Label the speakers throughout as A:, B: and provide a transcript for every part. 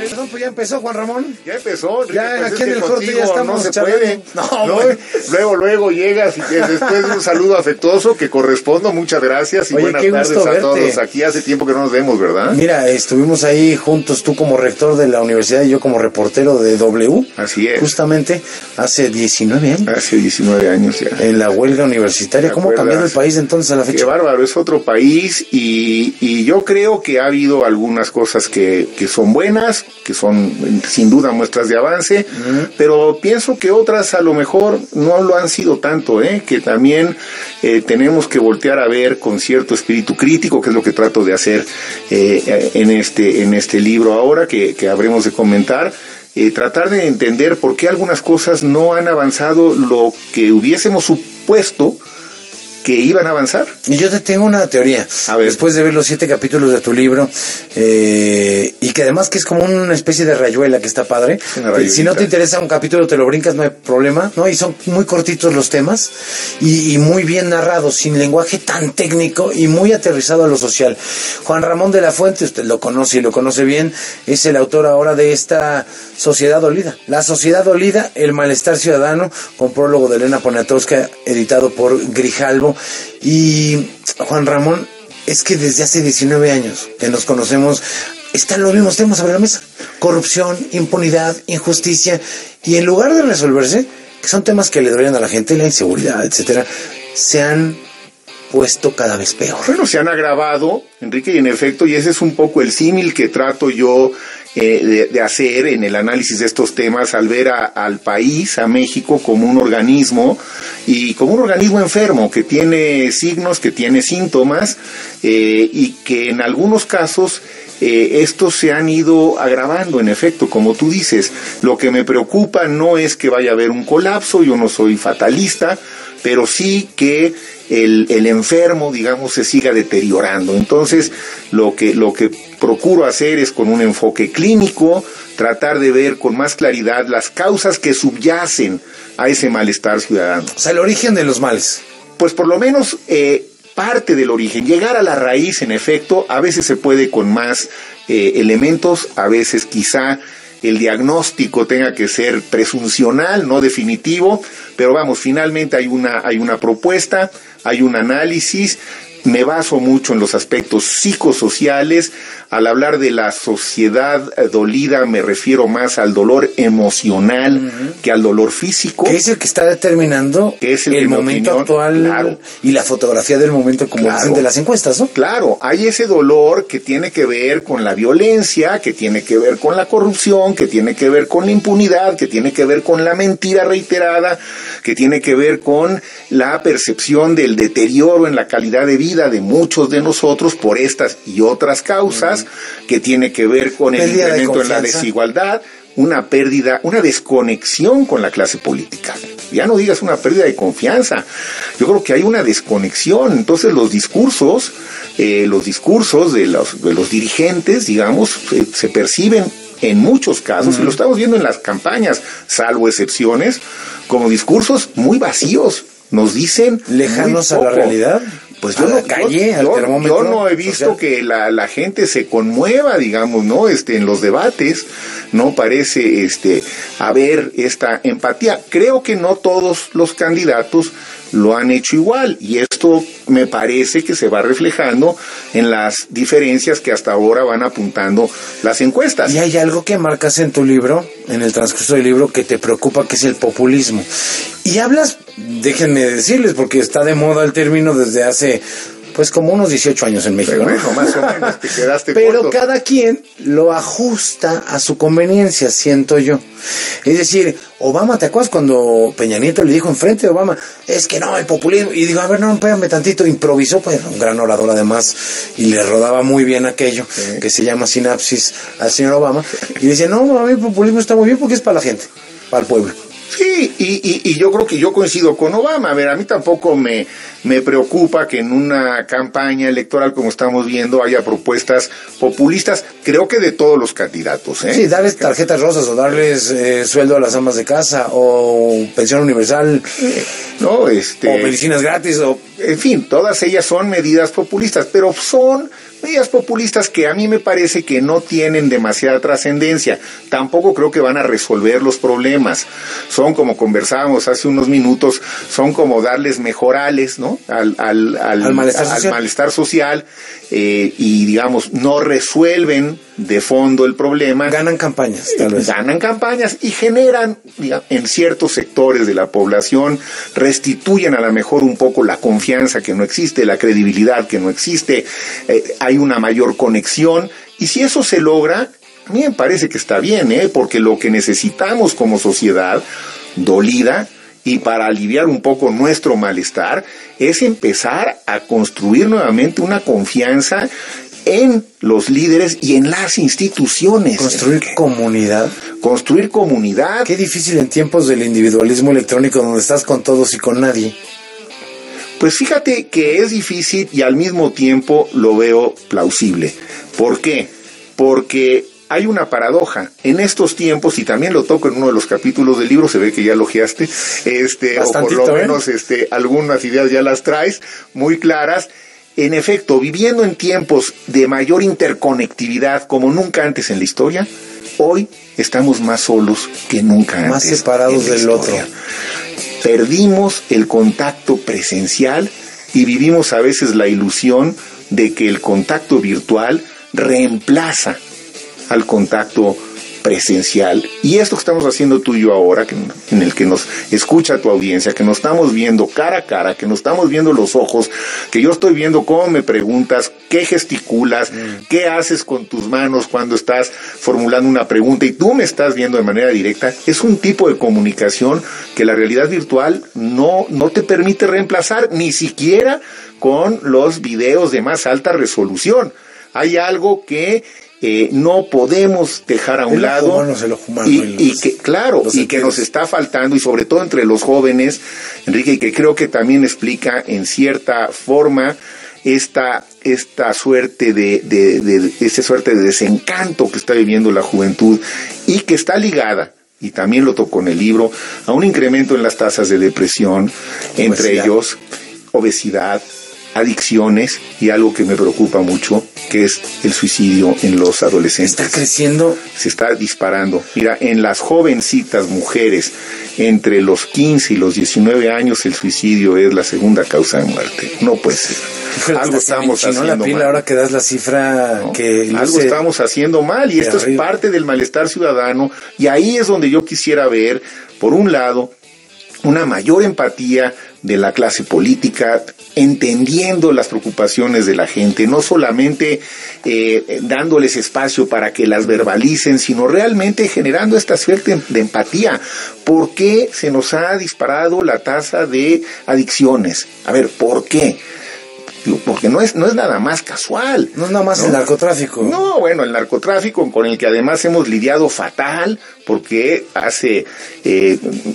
A: Perdón, pues ya empezó, Juan Ramón.
B: Ya empezó, Enrique,
A: Ya
B: pues
A: aquí en el corte
B: contigo
A: ya estamos.
B: no se puede.
A: No.
B: Luego llegas y que después de un saludo afectuoso que correspondo, muchas gracias y
A: Oye,
B: buenas
A: qué
B: tardes
A: gusto
B: a
A: verte.
B: todos. Aquí hace tiempo que no nos vemos, ¿verdad?
A: Mira, estuvimos ahí juntos, tú como rector de la universidad y yo como reportero de W.
B: Así es.
A: Justamente hace 19 años.
B: Hace 19 años ya.
A: En la huelga universitaria. ¿Cómo ha cambiado el país entonces a la fecha?
B: Qué bárbaro, es otro país y yo creo que ha habido algunas cosas que son buenas, que son sin duda muestras de avance, pero pienso que otras a lo mejor no lo han sido tanto, que también tenemos que voltear a ver con cierto espíritu crítico, que es lo que trato de hacer en este libro ahora que habremos de comentar. Tratar de entender por qué algunas cosas no han avanzado lo que hubiésemos supuesto que iban a avanzar.
A: Y yo te tengo una teoría.
B: A ver.
A: Después de ver los 7 capítulos de tu libro, y que además que es como una especie de rayuela que está padre. Si no te interesa un capítulo, te lo brincas, no hay problema, ¿no? Y son muy cortitos los temas y muy bien narrados, sin lenguaje tan técnico y muy aterrizado a lo social. Juan Ramón de la Fuente, usted lo conoce y lo conoce bien, es el autor ahora de esta Sociedad Dolida. La Sociedad Dolida, el malestar ciudadano, con prólogo de Elena Poniatowska, editado por Grijalbo. Y Juan Ramón, es que desde hace 19 años que nos conocemos, están los mismos temas sobre la mesa: corrupción, impunidad, injusticia, y en lugar de resolverse, que son temas que le duelen a la gente, la inseguridad, etcétera, se han puesto cada vez peor.
B: Bueno, se han agravado, Enrique, y en efecto, y ese es un poco el símil que trato yo de hacer en el análisis de estos temas, al ver al país, a México, como un organismo, y como un organismo enfermo, que tiene signos, que tiene síntomas, y que en algunos casos estos se han ido agravando, en efecto, como tú dices. Lo que me preocupa no es que vaya a haber un colapso, yo no soy fatalista, pero sí que el enfermo, digamos, se siga deteriorando. Entonces, lo que procuro hacer es, con un enfoque clínico, tratar de ver con más claridad las causas que subyacen a ese malestar ciudadano.
A: O sea, el origen de los males.
B: Pues por lo menos parte del origen, llegar a la raíz, en efecto. A veces se puede con más elementos, a veces quizá el diagnóstico tenga que ser presuncional, no definitivo, pero vamos, finalmente hay una propuesta, hay un análisis. Me baso mucho en los aspectos psicosociales. Al hablar de la sociedad dolida, me refiero más al dolor emocional que al dolor físico.
A: Que es el que está determinando el momento actual, claro, y la fotografía del momento, como dicen de las encuestas, ¿no?
B: Claro, hay ese dolor que tiene que ver con la violencia, que tiene que ver con la corrupción, que tiene que ver con la impunidad, que tiene que ver con la mentira reiterada, que tiene que ver con la percepción del deterioro en la calidad de vida de muchos de nosotros por estas y otras causas, que tiene que ver con el incremento en la desigualdad, una pérdida, una desconexión con la clase política. Ya no digas una pérdida de confianza, yo creo que hay una desconexión. Entonces los discursos de los dirigentes, digamos, se perciben en muchos casos, y lo estamos viendo en las campañas, salvo excepciones, como discursos muy vacíos. Nos dicen
A: lejanos a la realidad. Pues yo
B: no he visto que la gente se conmueva, digamos, ¿no? En los debates no parece haber esta empatía. Creo que no todos los candidatos lo han hecho igual, y esto me parece que se va reflejando en las diferencias que hasta ahora van apuntando las encuestas.
A: Y hay algo que marcas en tu libro, en el transcurso del libro, que te preocupa, que es el populismo. Y hablas, déjenme decirles, porque está de moda el término desde hace, pues, como unos 18 años en México,
B: bueno, ¿no? Más o menos, te quedaste
A: pero
B: corto.
A: Cada quien lo ajusta a su conveniencia, siento yo. Es decir, Obama, ¿te acuerdas cuando Peña Nieto le dijo enfrente de Obama, es que no, el populismo? Y digo, a ver, no, espérame tantito, improvisó, pues, un gran orador además, y le rodaba muy bien aquello, que se llama sinapsis al señor Obama, y dice, no, a mí el populismo está muy bien porque es para la gente, para el pueblo.
B: Sí, y yo creo que yo coincido con Obama. A ver, a mí tampoco me Me preocupa que en una campaña electoral como estamos viendo haya propuestas populistas, creo que de todos los candidatos.
A: Sí, darles tarjetas rosas o darles sueldo a las amas de casa o pensión universal,
B: no,
A: o medicinas gratis, o
B: en fin, todas ellas son medidas populistas, pero son medidas populistas que a mí me parece que no tienen demasiada trascendencia. Tampoco creo que van a resolver los problemas. Son, como conversábamos hace unos minutos, son como darles mejorales, ¿no? al malestar social, y digamos, no resuelven de fondo el problema.
A: Ganan campañas, tal vez.
B: Ganan campañas y generan, digamos, en ciertos sectores de la población, restituyen a lo mejor un poco la confianza que no existe, la credibilidad que no existe, hay una mayor conexión, y si eso se logra, a mí me parece que está bien, porque lo que necesitamos como sociedad dolida, y para aliviar un poco nuestro malestar, es empezar a construir nuevamente una confianza en los líderes y en las instituciones.
A: Construir comunidad.
B: Construir comunidad.
A: Qué difícil en tiempos del individualismo electrónico, donde estás con todos y con nadie.
B: Pues fíjate que es difícil y al mismo tiempo lo veo plausible. ¿Por qué? Porque hay una paradoja. En estos tiempos, y también lo toco en uno de los capítulos del libro, se ve que ya elogiaste, o por lo menos algunas ideas ya las traes muy claras. En efecto, viviendo en tiempos de mayor interconectividad como nunca antes en la historia, hoy estamos más solos que nunca antes.
A: Más separados del otro.
B: Perdimos el contacto presencial y vivimos a veces la ilusión de que el contacto virtual reemplaza al contacto presencial. Y esto que estamos haciendo tú y yo ahora, en el que nos escucha tu audiencia, que nos estamos viendo cara a cara, que nos estamos viendo los ojos, que yo estoy viendo cómo me preguntas, qué gesticulas, qué haces con tus manos cuando estás formulando una pregunta y tú me estás viendo de manera directa, es un tipo de comunicación que la realidad virtual no te permite reemplazar, ni siquiera con los videos de más alta resolución. Hay algo que no podemos dejar a un lado, y que claro, y que nos está faltando, y sobre todo entre los jóvenes, Enrique, y que creo que también explica en cierta forma esta suerte de desencanto que está viviendo la juventud, y que está ligada, y también lo tocó en el libro, a un incremento en las tasas de depresión, entre ellos obesidad, adicciones, y algo que me preocupa mucho, que es el suicidio en los adolescentes.
A: Está creciendo.
B: Se está disparando. Mira, en las jovencitas mujeres entre los 15 y los 19 años, el suicidio es la segunda causa de muerte. No puede ser. Algo estamos haciendo
A: la pila,
B: mal.
A: Ahora que das la cifra, ¿no? Que
B: algo estamos haciendo mal, y esto es parte del malestar ciudadano, y ahí es donde yo quisiera ver, por un lado, una mayor empatía de la clase política, entendiendo las preocupaciones de la gente, no solamente dándoles espacio para que las verbalicen, sino realmente generando esta suerte de empatía. ¿Por qué se nos ha disparado la tasa de adicciones? A ver, ¿por qué? Porque no es nada más casual.
A: No es nada más, ¿no? El narcotráfico.
B: No, bueno, el narcotráfico, con el que además hemos lidiado fatal, porque hace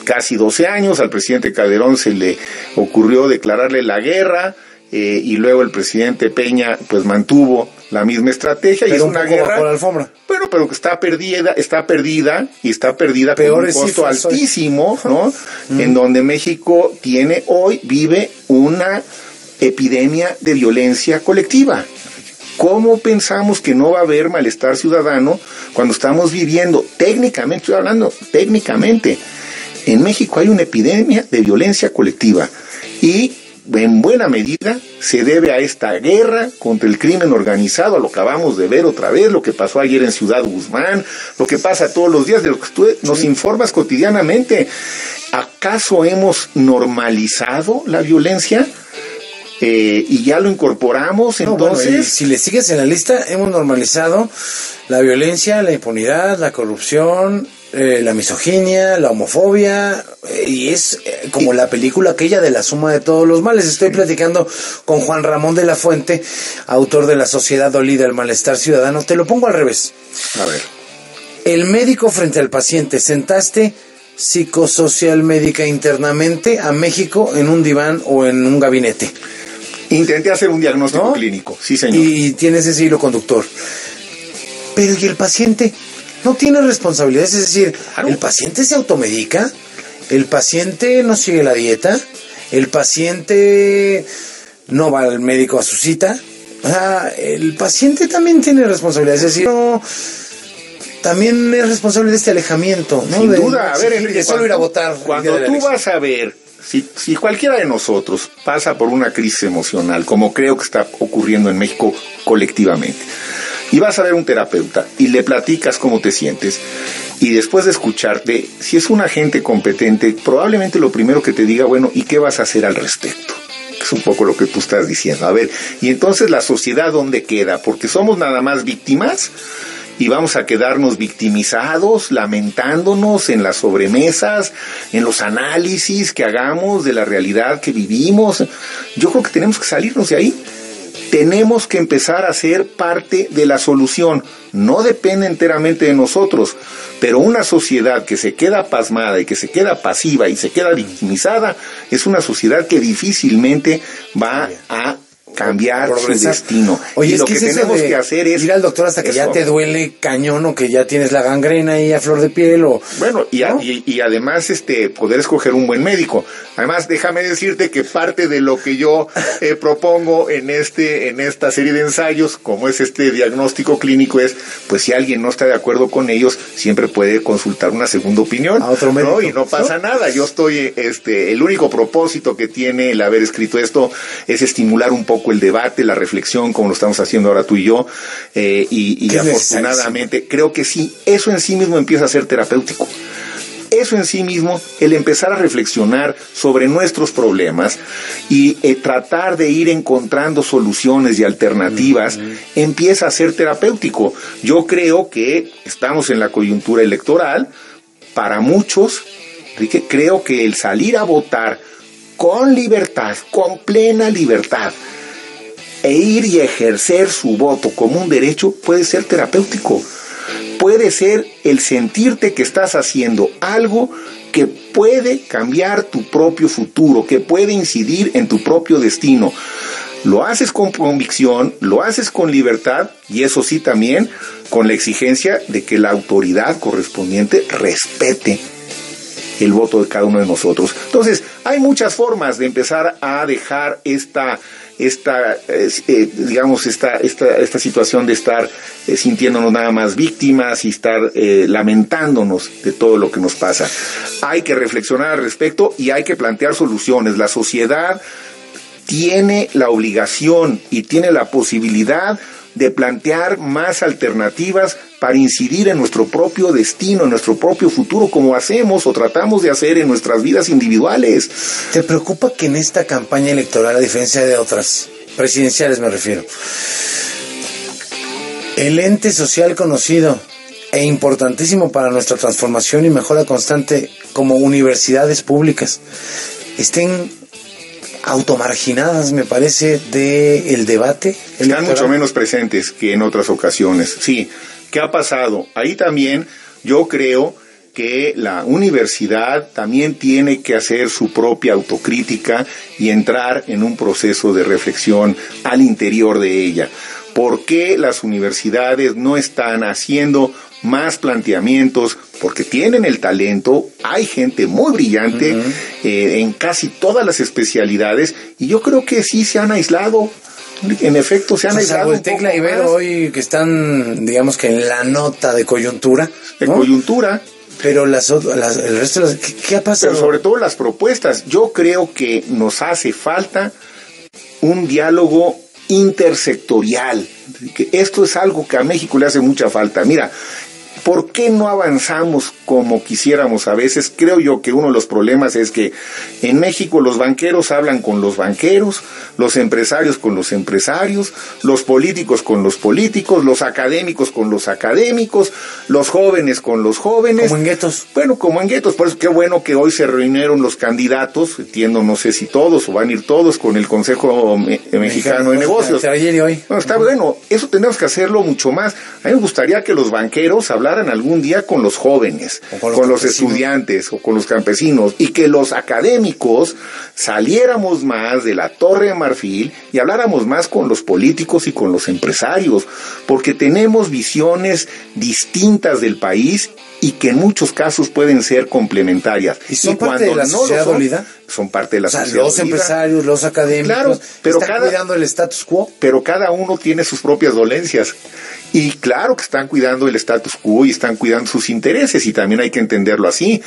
B: casi 12 años al presidente Calderón se le ocurrió declararle la guerra, y luego el presidente Peña pues mantuvo la misma estrategia, pero y es una guerra
A: bajo la alfombra.
B: Pero que está perdida por un costo altísimo, ¿no? En donde México vive una epidemia de violencia colectiva. ¿Cómo pensamos que no va a haber malestar ciudadano cuando estamos viviendo, técnicamente, estoy hablando técnicamente, en México hay una epidemia de violencia colectiva, y en buena medida se debe a esta guerra contra el crimen organizado, a lo que acabamos de ver otra vez, lo que pasó ayer en Ciudad Guzmán, lo que pasa todos los días, de lo que tú nos informas cotidianamente. ¿Acaso hemos normalizado la violencia? Y ya lo incorporamos, entonces...
A: Bueno, y si le sigues en la lista, hemos normalizado la violencia, la impunidad, la corrupción, la misoginia, la homofobia, y es como la película aquella de la suma de todos los males. Estoy platicando con Juan Ramón de la Fuente, autor de La Sociedad Dolida, el malestar ciudadano. Te lo pongo al revés.
B: A ver.
A: El médico frente al paciente, sentaste psicosocial médica internamente a México en un diván o en un gabinete.
B: Intenté hacer un diagnóstico clínico, sí señor.
A: Y tienes ese hilo conductor. Pero ¿y el paciente? No tiene responsabilidades, es decir, claro. El paciente se automedica, el paciente no sigue la dieta, el paciente no va al médico a su cita. O sea, el paciente también tiene responsabilidades, es decir, no, también es responsable de este alejamiento, ¿no?
B: Sin duda, a ver, Enrique,
A: de solo ir a votar.
B: Cuando tú vas a ver, si cualquiera de nosotros pasa por una crisis emocional, como creo que está ocurriendo en México colectivamente, y vas a ver un terapeuta y le platicas cómo te sientes, y después de escucharte, si es un agente competente, probablemente lo primero que te diga, bueno, ¿y qué vas a hacer al respecto? Es un poco lo que tú estás diciendo. A ver, y entonces la sociedad, ¿dónde queda? Porque somos nada más víctimas y vamos a quedarnos victimizados, lamentándonos en las sobremesas, en los análisis que hagamos de la realidad que vivimos. Yo creo que tenemos que salirnos de ahí. Tenemos que empezar a ser parte de la solución. No depende enteramente de nosotros, pero una sociedad que se queda pasmada y que se queda pasiva y se queda victimizada es una sociedad que difícilmente va a cambiar su destino.
A: Oye,
B: y lo que tenemos que hacer es
A: ir al doctor hasta que ya te duele cañón, o que ya tienes la gangrena ahí a flor de piel, o
B: bueno, y además poder escoger un buen médico. Además, déjame decirte que parte de lo que yo propongo en esta serie de ensayos, como es este diagnóstico clínico, es pues si alguien no está de acuerdo con ellos, siempre puede consultar una segunda opinión
A: a otro médico,
B: ¿no? Y no pasa nada. Yo estoy el único propósito que tiene el haber escrito esto es estimular un poco el debate, la reflexión, como lo estamos haciendo ahora tú y yo, y afortunadamente creo que sí, eso en sí mismo empieza a ser terapéutico. Eso en sí mismo, el empezar a reflexionar sobre nuestros problemas y tratar de ir encontrando soluciones y alternativas, empieza a ser terapéutico. Yo creo que estamos en la coyuntura electoral. Para muchos, Enrique, creo que el salir a votar con libertad, con plena libertad, e ir y ejercer su voto como un derecho puede ser terapéutico. Puede ser el sentirte que estás haciendo algo que puede cambiar tu propio futuro, que puede incidir en tu propio destino. Lo haces con convicción, lo haces con libertad y eso sí también con la exigencia de que la autoridad correspondiente respete el voto de cada uno de nosotros. Entonces, hay muchas formas de empezar a dejar esta situación de estar sintiéndonos nada más víctimas y estar lamentándonos de todo lo que nos pasa. Hay que reflexionar al respecto y hay que plantear soluciones. La sociedad tiene la obligación y tiene la posibilidad de plantear más alternativas para incidir en nuestro propio destino, en nuestro propio futuro, como hacemos o tratamos de hacer en nuestras vidas individuales.
A: ¿Te preocupa que en esta campaña electoral, a diferencia de otras, presidenciales me refiero, el ente social conocido e importantísimo para nuestra transformación y mejora constante como universidades públicas estén automarginadas, me parece, del debate electoral?
B: Están mucho menos presentes que en otras ocasiones. Sí, ¿qué ha pasado? Ahí también yo creo que la universidad también tiene que hacer su propia autocrítica y entrar en un proceso de reflexión al interior de ella. ¿Por qué las universidades no están haciendo más planteamientos? Porque tienen el talento, hay gente muy brillante en casi todas las especialidades y yo creo que sí se han aislado. En efecto, se han aislado un
A: poco más. Ibero hoy que están, digamos que en la nota de coyuntura.
B: De coyuntura.
A: Pero el resto de las... ¿Qué ha pasado?
B: Pero sobre todo las propuestas. Yo creo que nos hace falta un diálogo intersectorial. Que esto es algo que a México le hace mucha falta. Mira, ¿por qué no avanzamos como quisiéramos a veces? Creo yo que uno de los problemas es que en México los banqueros hablan con los banqueros, los empresarios con los empresarios, los políticos con los políticos, los académicos con los académicos, los jóvenes con los jóvenes.
A: Como en guetos.
B: Bueno, como en guetos. Por eso qué bueno que hoy se reunieron los candidatos, entiendo, no sé si todos o van a ir todos con el Consejo Mexicano de Negocios.
A: Ayer y hoy.
B: Bueno, está bueno, eso tenemos que hacerlo mucho más. A mí me gustaría que los banqueros hablaran hablaran algún día con los jóvenes, con los estudiantes o con los campesinos, y que los académicos saliéramos más de la Torre de Marfil y habláramos más con los políticos y con los empresarios, porque tenemos visiones distintas del país y que en muchos casos pueden ser complementarias.
A: ¿Y son parte de la sociedad dolida?
B: Son parte de la sociedad
A: los
B: dolida.
A: Empresarios, los académicos,
B: claro, pero
A: están cuidando el status quo.
B: Pero cada uno tiene sus propias dolencias. Y claro que están cuidando el status quo y están cuidando sus intereses, y también hay que entenderlo así.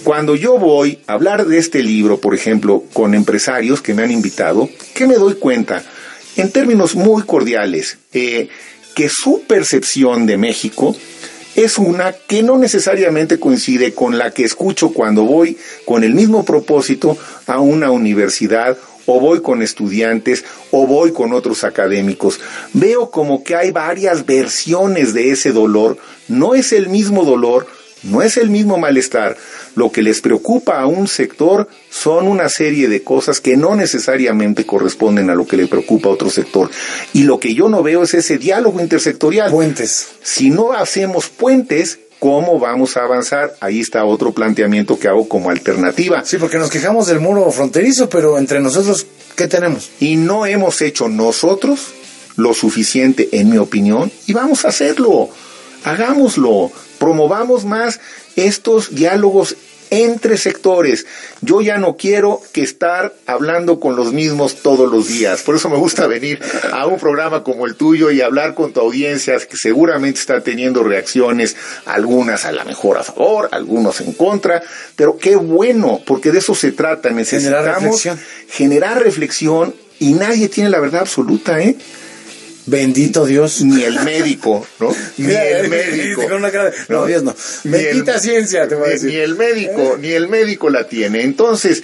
B: Cuando yo voy a hablar de este libro, por ejemplo, con empresarios que me han invitado, ¿qué me doy cuenta? En términos muy cordiales, que su percepción de México es una que no necesariamente coincide con la que escucho cuando voy con el mismo propósito a una universidad, o voy con estudiantes, o voy con otros académicos. Veo como que hay varias versiones de ese dolor. No es el mismo dolor, no es el mismo malestar. Lo que les preocupa a un sector son una serie de cosas que no necesariamente corresponden a lo que le preocupa a otro sector. Y lo que yo no veo es ese diálogo intersectorial.
A: Puentes.
B: Si no hacemos puentes, ¿cómo vamos a avanzar? Ahí está otro planteamiento que hago como alternativa.
A: Sí, porque nos quejamos del muro fronterizo, pero entre nosotros, ¿qué tenemos?
B: Y no hemos hecho nosotros lo suficiente, en mi opinión, y vamos a hacerlo. Hagámoslo. Promovamos más estos diálogos entre sectores. Yo ya no quiero que estar hablando con los mismos todos los días. Por eso me gusta venir a un programa como el tuyo y hablar con tu audiencia, que seguramente está teniendo reacciones, algunas a la mejor a favor, algunos en contra, pero qué bueno, porque de eso se trata. Necesitamos generar reflexión, y nadie tiene la verdad absoluta, ¿eh?
A: Bendito Dios.
B: Ni el médico, ¿no? Ni el médico.
A: No, Dios no. Bendita ciencia, te voy a decir.
B: Ni el médico la tiene. Entonces,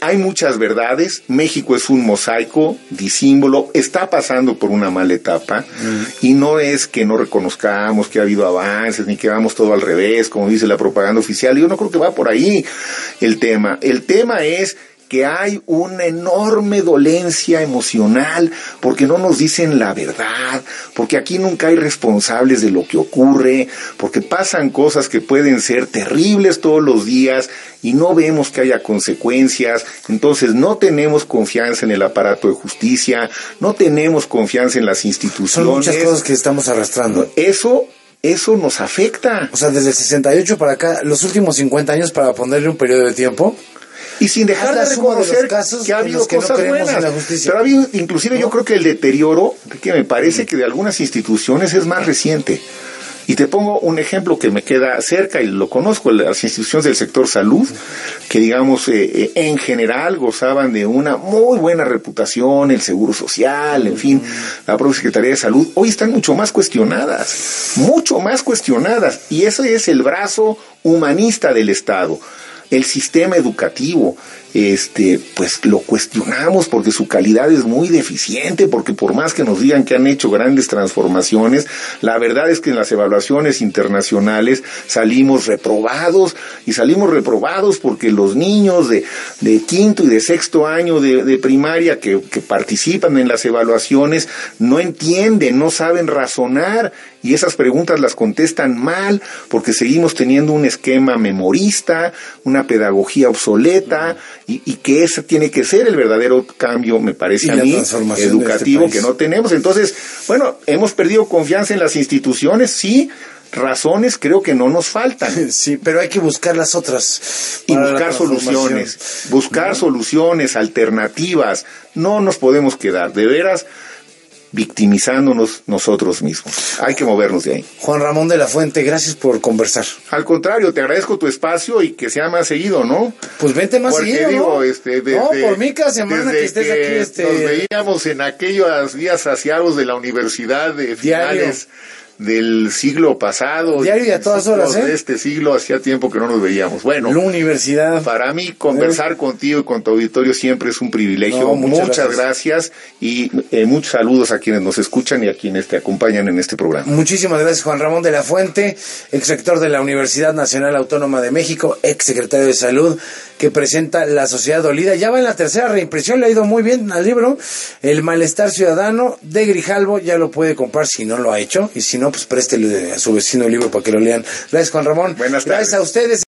B: hay muchas verdades. México es un mosaico disímbolo, está pasando por una mala etapa, y no es que no reconozcamos que ha habido avances, ni que vamos todo al revés, como dice la propaganda oficial. Yo no creo que va por ahí el tema. El tema es que hay una enorme dolencia emocional porque no nos dicen la verdad, porque aquí nunca hay responsables de lo que ocurre, porque pasan cosas que pueden ser terribles todos los días y no vemos que haya consecuencias. Entonces no tenemos confianza en el aparato de justicia, no tenemos confianza en las instituciones.
A: Son muchas cosas que estamos arrastrando.
B: Eso nos afecta.
A: O sea, desde el 68 para acá, los últimos 50 años, para ponerle un periodo de tiempo.
B: Y sin dejar de reconocer que ha habido cosas buenas. Pero ha habido, inclusive, yo creo que el deterioro, que me parece que de algunas instituciones es más reciente. Y te pongo un ejemplo que me queda cerca y lo conozco: las instituciones del sector salud, que digamos en general gozaban de una muy buena reputación, el Seguro Social, en fin, la propia Secretaría de Salud, hoy están mucho más cuestionadas, y ese es el brazo humanista del Estado. El sistema educativo, pues lo cuestionamos porque su calidad es muy deficiente, porque por más que nos digan que han hecho grandes transformaciones, la verdad es que en las evaluaciones internacionales salimos reprobados porque los niños de quinto y de sexto año de primaria que participan en las evaluaciones no entienden, no saben razonar, y esas preguntas las contestan mal porque seguimos teniendo un esquema memorista, una pedagogía obsoleta, y que ese tiene que ser el verdadero cambio, me parece a mí, educativo, que no tenemos. Entonces, bueno, hemos perdido confianza en las instituciones, sí. Razones creo que no nos faltan.
A: Sí, pero hay que buscar las otras.
B: Y buscar soluciones, alternativas. No nos podemos quedar, de veras, victimizándonos nosotros mismos. Hay que movernos de ahí.
A: Juan Ramón de la Fuente, gracias por conversar.
B: Al contrario, te agradezco tu espacio y que sea más seguido, ¿no?
A: Pues vente más seguido,
B: digo,
A: ¿no? Por mí cada semana que estés aquí.
B: Nos veíamos en aquellos días saciados de la universidad de finales del siglo pasado.
A: Diario y a todas horas,
B: de este siglo, hacía tiempo que no nos veíamos. Bueno,
A: la universidad.
B: Para mí, conversar contigo y con tu auditorio siempre es un privilegio. Muchas gracias y muchos saludos a quienes nos escuchan y a quienes te acompañan en este programa.
A: Muchísimas gracias, Juan Ramón de la Fuente, exrector de la Universidad Nacional Autónoma de México, exsecretario de Salud, que presenta La Sociedad Dolida. Ya va en la tercera reimpresión, le ha ido muy bien al libro. El Malestar Ciudadano de Grijalvo, ya lo puede comprar si no lo ha hecho, y si no no, pues préstele a su vecino el libro para que lo lean. Gracias, Juan Ramón.
B: Buenas tardes.
A: Gracias a ustedes.